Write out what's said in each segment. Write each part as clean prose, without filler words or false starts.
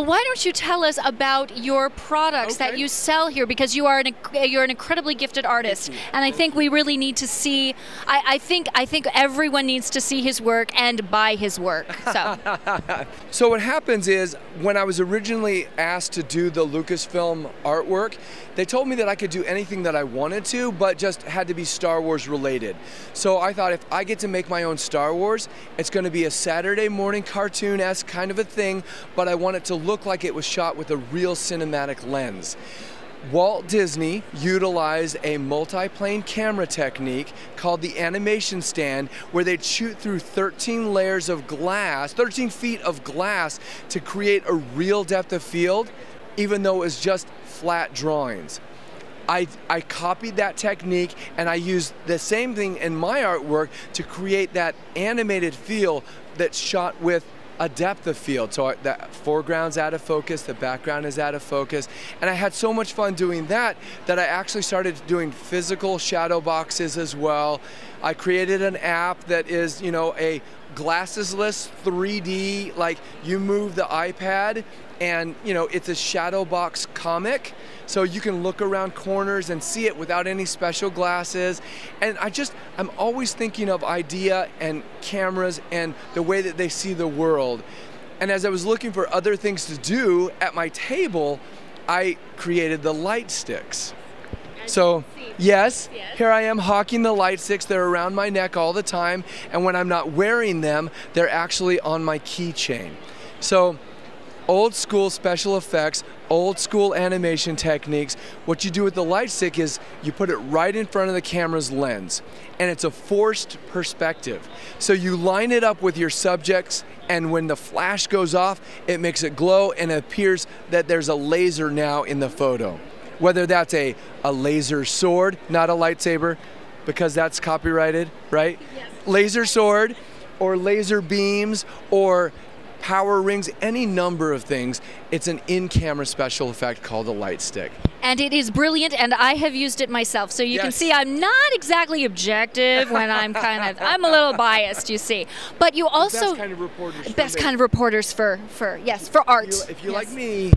why don't you tell us about your products that you sell here, because you're an incredibly gifted artist, and I think we really need to see. I think everyone needs to see his work and buy his work. So what happens is, when I was originally asked to do the Lucasfilm artwork, they told me that I could do anything that I wanted to, but just had to be Star Wars related. So I thought, if I get to make my own Star Wars, it's going to be a Saturday morning cartoon-esque kind of a thing, but I want it to look like it was shot with a real cinematic lens. Walt Disney utilized a multi-plane camera technique called the animation stand, where they'd shoot through 13 layers of glass, 13 feet of glass, to create a real depth of field, even though it was just flat drawings. I copied that technique, and I used the same thing in my artwork to create that animated feel that's shot with a depth of field. So the foreground's out of focus, the background is out of focus, and I had so much fun doing that I actually started doing physical shadow boxes as well. I created an app that is, you know, a glassesless 3D, like you move the iPad and, you know, it's a shadow box comic, so you can look around corners and see it without any special glasses. And I'm always thinking of idea and cameras and the way that they see the world. And as I was looking for other things to do at my table, I created the light sticks. So, yes, here I am hawking the light sticks. They're around my neck all the time, and when I'm not wearing them, they're actually on my keychain. So, old school special effects, old school animation techniques. What you do with the light stick is you put it right in front of the camera's lens, and it's a forced perspective. So you line it up with your subjects, and when the flash goes off, it makes it glow, and it appears that there's a laser now in the photo. Whether that's a laser sword, not a lightsaber, because that's copyrighted, right? Yes. Laser sword, or laser beams, or power rings, any number of things. It's an in-camera special effect called a light stick. And it is brilliant, and I have used it myself. So you can see I'm not exactly objective when I'm I'm a little biased, you see. But you also... Best kind of reporters for art. If you like me,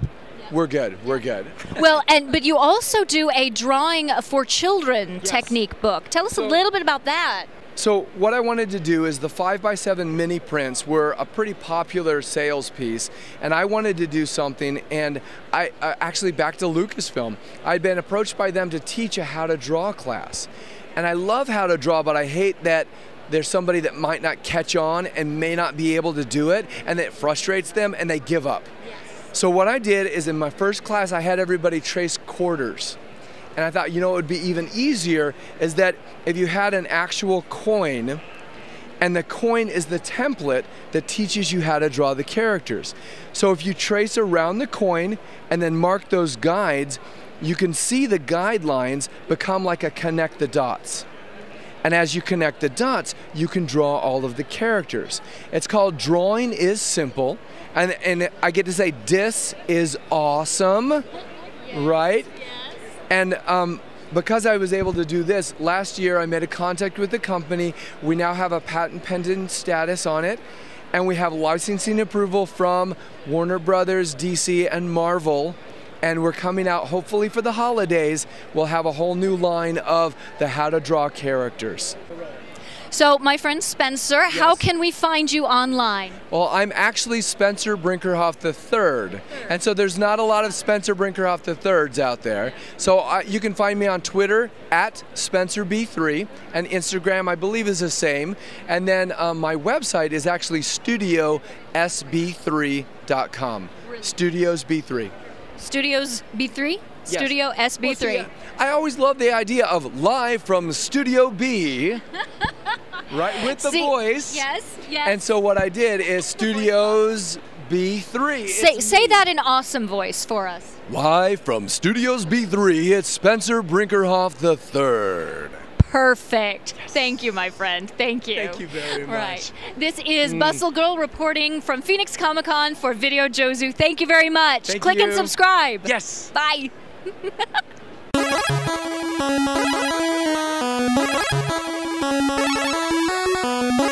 we're good. We're good. Well, but you also do a drawing for children technique book. Tell us a little bit about that. So what I wanted to do is, the 5x7 mini prints were a pretty popular sales piece, and I wanted to do something, and I actually, back to Lucasfilm, I'd been approached by them to teach a how to draw class. And I love how to draw, but I hate that there's somebody that might not catch on and may not be able to do it, and it frustrates them and they give up. So what I did is, in my first class, I had everybody trace quarters. And I thought, you know, it would be even easier is that if you had an actual coin, and the coin is the template that teaches you how to draw the characters. So if you trace around the coin and then mark those guides, you can see the guidelines become like a connect the dots. And as you connect the dots, you can draw all of the characters. It's called Drawing is Simple. And I get to say, this is awesome, right? And because I was able to do this, last year I made a contact with the company. We now have a patent pending status on it, and we have licensing approval from Warner Brothers, DC, and Marvel. And we're coming out, hopefully for the holidays, we'll have a whole new line of the how to draw characters. So, my friend Spencer, how can we find you online? Well, I'm actually Spencer Brinkerhoff III, and so there's not a lot of Spencer Brinkerhoff IIIs out there. So you can find me on Twitter at SpencerB3, and Instagram, I believe, is the same. And then my website is actually StudiosB3.com. Studios B3. Studios B3? Yes. Studio SB3. Well, I always love the idea of live from Studio B. Right, with the voice. Yes, yes. And so what I did is Studios B3. Say that in awesome voice for us. Live from Studios B3, it's Spencer Brinkerhoff III. Perfect. Yes. Thank you, my friend. Thank you. Thank you very much. Right. This is Bustle Girl reporting from Phoenix Comicon for Video Jouzu. Thank you very much. Click and subscribe. Yes. Bye. Thank you.